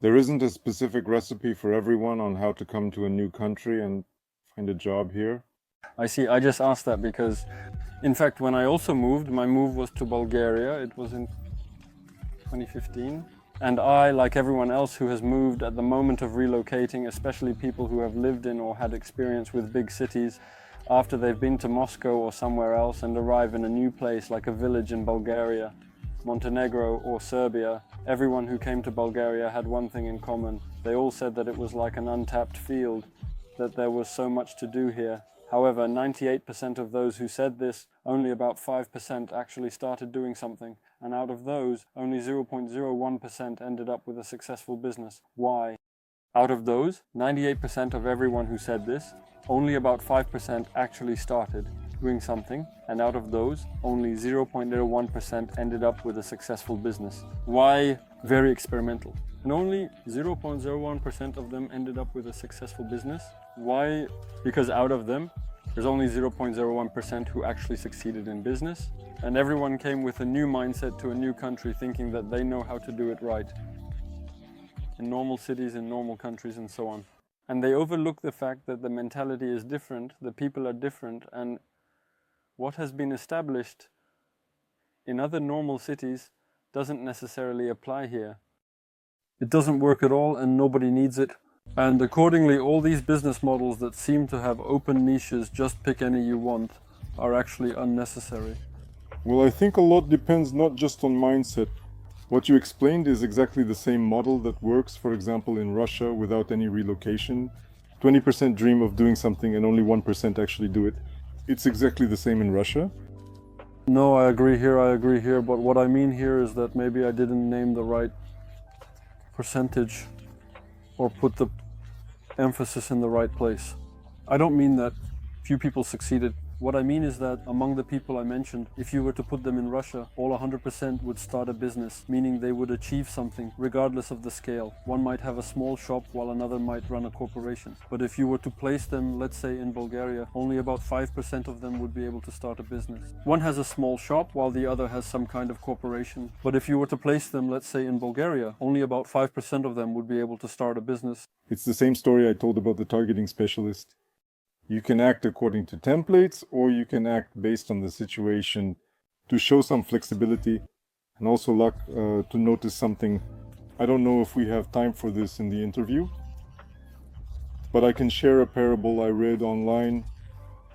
There isn't a specific recipe for everyone on how to come to a new country and find a job here. I see. I just asked that because, in fact, when I also moved, my move was to Bulgaria. It was in 2015. And I, like everyone else who has moved at the moment of relocating, especially people who have lived in or had experience with big cities, after they've been to Moscow or somewhere else and arrive in a new place like a village in Bulgaria, Montenegro or Serbia, everyone who came to Bulgaria had one thing in common. They all said that it was like an untapped field, that there was so much to do here. However, 98% of those who said this, only about 5% actually started doing something. And out of those, only 0.01% ended up with a successful business. Why? Out of those, 98% of everyone who said this, only about 5% actually started doing something, and out of those, only 0.01% ended up with a successful business. Why? Very experimental. And only 0.01% of them ended up with a successful business. Why? Because out of them, there's only 0.01% who actually succeeded in business, and everyone came with a new mindset to a new country thinking that they know how to do it right. In normal cities, in normal countries, and so on. And they overlook the fact that the mentality is different, the people are different, and what has been established in other normal cities doesn't necessarily apply here. It doesn't work at all and nobody needs it. And accordingly, all these business models that seem to have open niches, just pick any you want, are actually unnecessary. Well, I think a lot depends not just on mindset. What you explained is exactly the same model that works, for example, in Russia without any relocation. 20% dream of doing something and only 1% actually do it. It's exactly the same in Russia. No, I agree here, but what I mean here is that maybe I didn't name the right percentage or put the emphasis in the right place. I don't mean that few people succeeded. What I mean is that among the people I mentioned, if you were to put them in Russia, all 100% would start a business, meaning they would achieve something, regardless of the scale. One might have a small shop while another might run a corporation. But if you were to place them, let's say in Bulgaria, only about 5% of them would be able to start a business. One has a small shop while the other has some kind of corporation. But if you were to place them, let's say in Bulgaria, only about 5% of them would be able to start a business. It's the same story I told about the targeting specialist. You can act according to templates, or you can act based on the situation to show some flexibility. And also, luck to notice something. I don't know if we have time for this in the interview, but I can share a parable I read online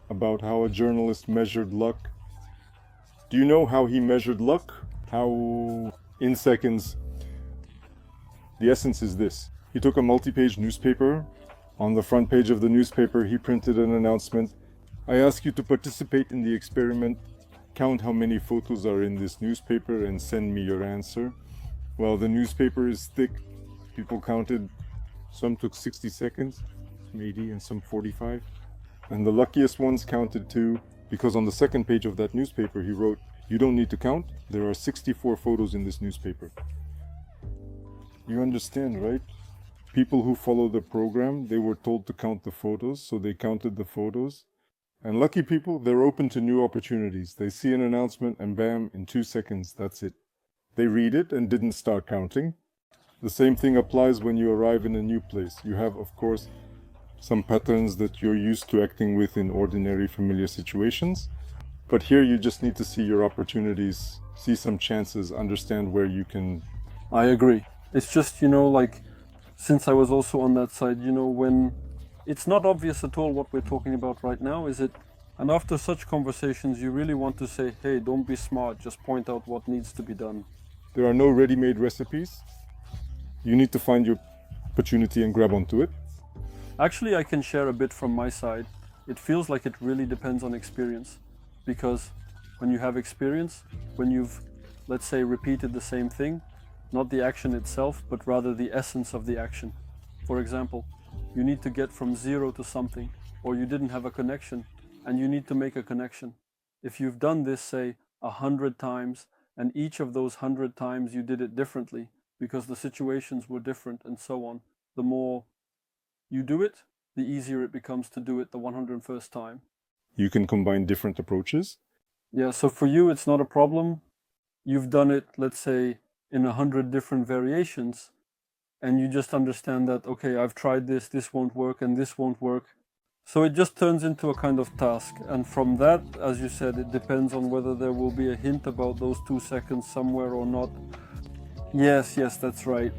about how a journalist measured luck. Do you know how he measured luck? How in seconds? The essence is this. He took a multi-page newspaper. On the front page of the newspaper, he printed an announcement. I ask you to participate in the experiment. Count how many photos are in this newspaper and send me your answer. Well, the newspaper is thick. People counted. Some took 60 seconds, maybe, and some 45. And the luckiest ones counted too, because on the second page of that newspaper, he wrote, you don't need to count. There are 64 photos in this newspaper. You understand, right? People who follow the program, they were told to count the photos, so they counted the photos. And lucky people, they're open to new opportunities. They see an announcement and bam, in 2 seconds, that's it. They read it and didn't start counting. The same thing applies when you arrive in a new place. You have, of course, some patterns that you're used to acting with in ordinary familiar situations. But here you just need to see your opportunities, see some chances, understand where you can... I agree. It's just, since I was also on that side, when it's not obvious at all what we're talking about right now, is it? And after such conversations, you really want to say, hey, don't be smart, just point out what needs to be done. There are no ready-made recipes. You need to find your opportunity and grab onto it. Actually, I can share a bit from my side. It feels like it really depends on experience. Because when you have experience, when you've, let's say, repeated the same thing, not the action itself, but rather the essence of the action. For example, you need to get from zero to something, or you didn't have a connection, and you need to make a connection. If you've done this, say, 100 times, and each of those 100 times you did it differently, because the situations were different and so on, the more you do it, the easier it becomes to do it the 101st time. You can combine different approaches. Yeah, so for you, it's not a problem. You've done it, let's say, in 100 different variations, and you just understand that, okay, I've tried this won't work, and this won't work. So it just turns into a kind of task. And from that, as you said, it depends on whether there will be a hint about those 2 seconds somewhere or not. Yes, that's right.